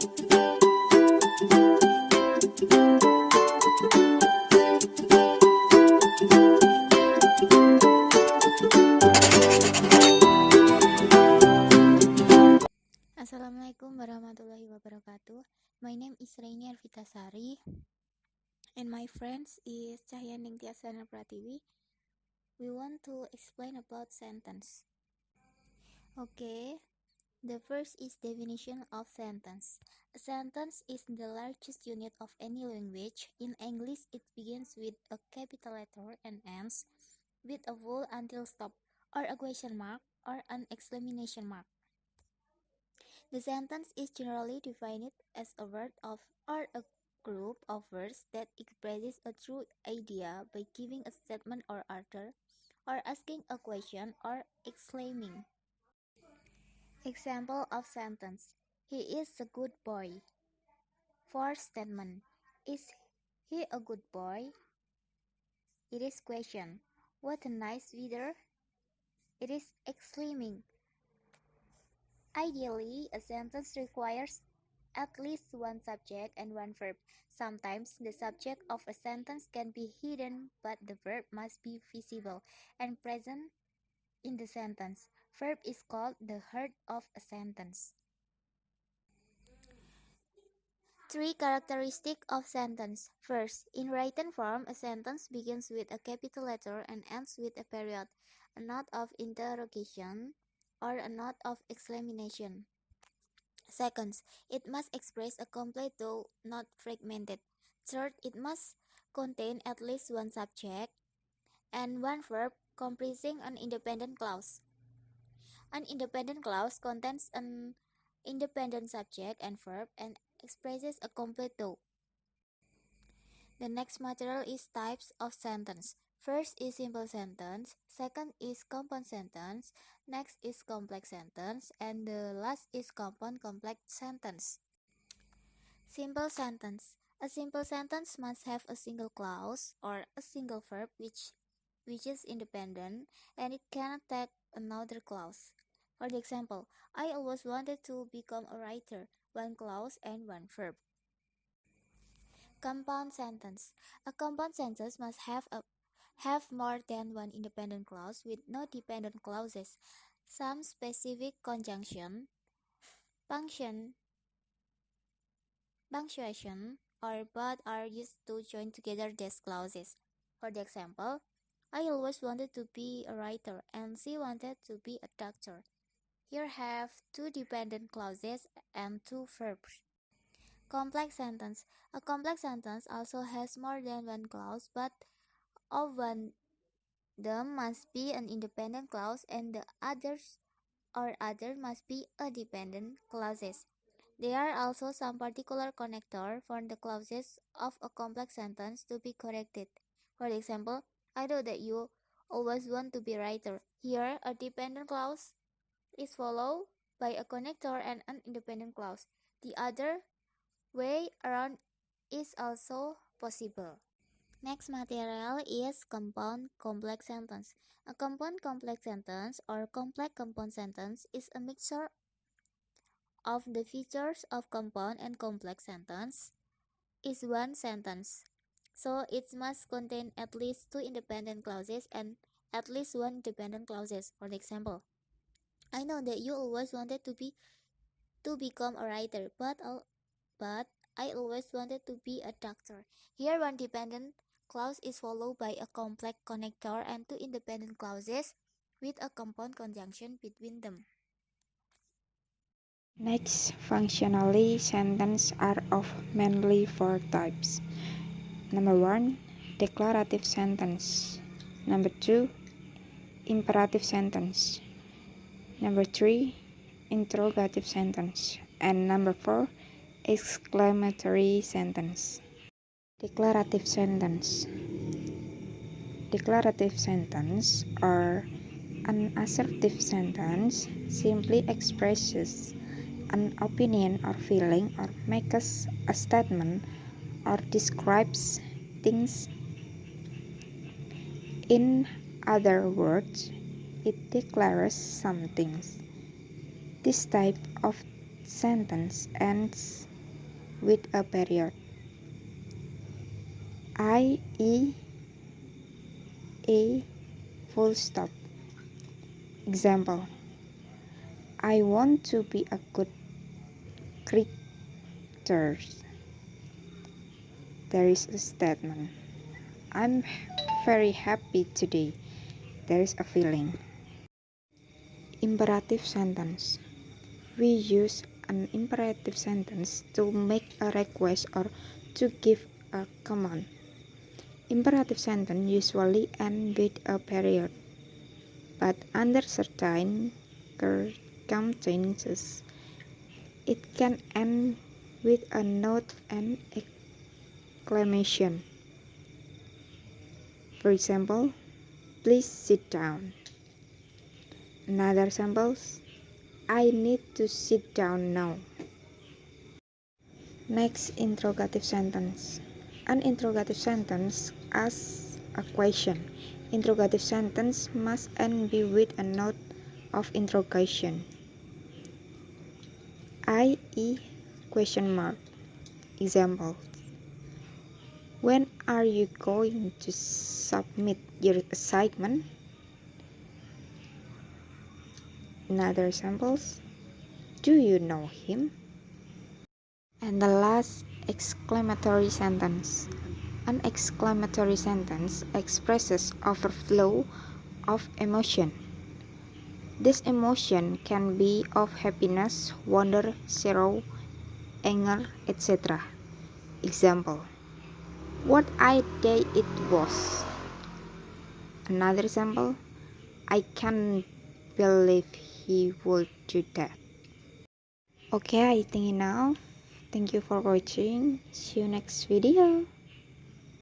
Assalamualaikum warahmatullahi wabarakatuh. My name is Reyni Ervitasari and my friends is Cahyaningtyas H.P. We want to explain about sentence. Okay, the first is definition of sentence. A sentence is the largest unit of any language. In English, it begins with a capital letter and ends with a vowel until stop, or a question mark, or an exclamation mark. The sentence is generally defined as a word of or a group of words that expresses a true idea by giving a statement or order, or asking a question or exclaiming. Example of sentence: He is a good boy. For statement: Is he a good boy? It is question: What a nice weather. It is exclaiming. Ideally, a sentence requires at least one subject and one verb. Sometimes the subject of a sentence can be hidden, but the verb must be visible and present in the sentence. Verb is called the heart of a sentence. 3 characteristics of sentence. First, in written form, a sentence begins with a capital letter and ends with a period, a note of interrogation, or a note of exclamation. Second, it must express a complete though not fragmented. Third, it must contain at least one subject and one verb comprising an independent clause. An independent clause contains an independent subject and verb and expresses a complete though. The next material is types of sentence. First is simple sentence, second is compound sentence, next is complex sentence, and the last is compound complex sentence. Simple sentence. A simple sentence must have a single clause or a single verb which is independent and it cannot take another clause. For example, I always wanted to become a writer, one clause and one verb. Compound sentence. A compound sentence must have more than one independent clause with no dependent clauses. Some specific conjunction, punctuation, or but are used to join together these clauses. For example, I always wanted to be a writer and she wanted to be a doctor. Here have 2 dependent clauses and 2 verbs. Complex sentence. A complex sentence also has more than one clause, but of one them must be an independent clause and the other must be a dependent clauses. There are also some particular connector for the clauses of a complex sentence to be corrected. For example, I know that you always want to be a writer. Here, a dependent clause is followed by a connector and an independent clause. The other way around is also possible. Next material is compound complex sentence. A compound complex sentence or complex compound sentence is a mixture of the features of compound and complex sentence is one sentence. So it must contain at least 2 independent clauses and at least one dependent clauses. For example, I know that you always wanted to become a writer, but I always wanted to be a doctor. Here one dependent clause is followed by a complex connector and 2 independent clauses with a compound conjunction between them. Next, functionally, sentences are of mainly 4 types. Number 1, declarative sentence. Number 2, imperative sentence. Number 3, interrogative sentence. And number 4, exclamatory sentence. Declarative sentence. Declarative sentence or an assertive sentence simply expresses an opinion or feeling or makes a statement or describes things. In other words, it declares some things. This type of sentence ends with a period. I.e. a full stop. Example, I want to be a good cricketer. There is a statement. I'm very happy today. There is a feeling. Imperative sentence. We use an imperative sentence to make a request or to give a command. Imperative sentence usually end with a period, but under certain circumstances, it can end with a note and exclamation. For example, please sit down. Another example, I need to sit down now. Next, interrogative sentence. An interrogative sentence asks a question. Interrogative sentence must end with a note of interrogation, i.e. question mark. Example, when are you going to submit your assignment? Another examples, do you know him? And the last, exclamatory sentence. An exclamatory sentence expresses overflow of emotion. This emotion can be of happiness, wonder, sorrow, anger, etc. Example, what a day it was. Another example, I can't believe he would do that. Okay, I think enough. Thank you for watching. See you next video.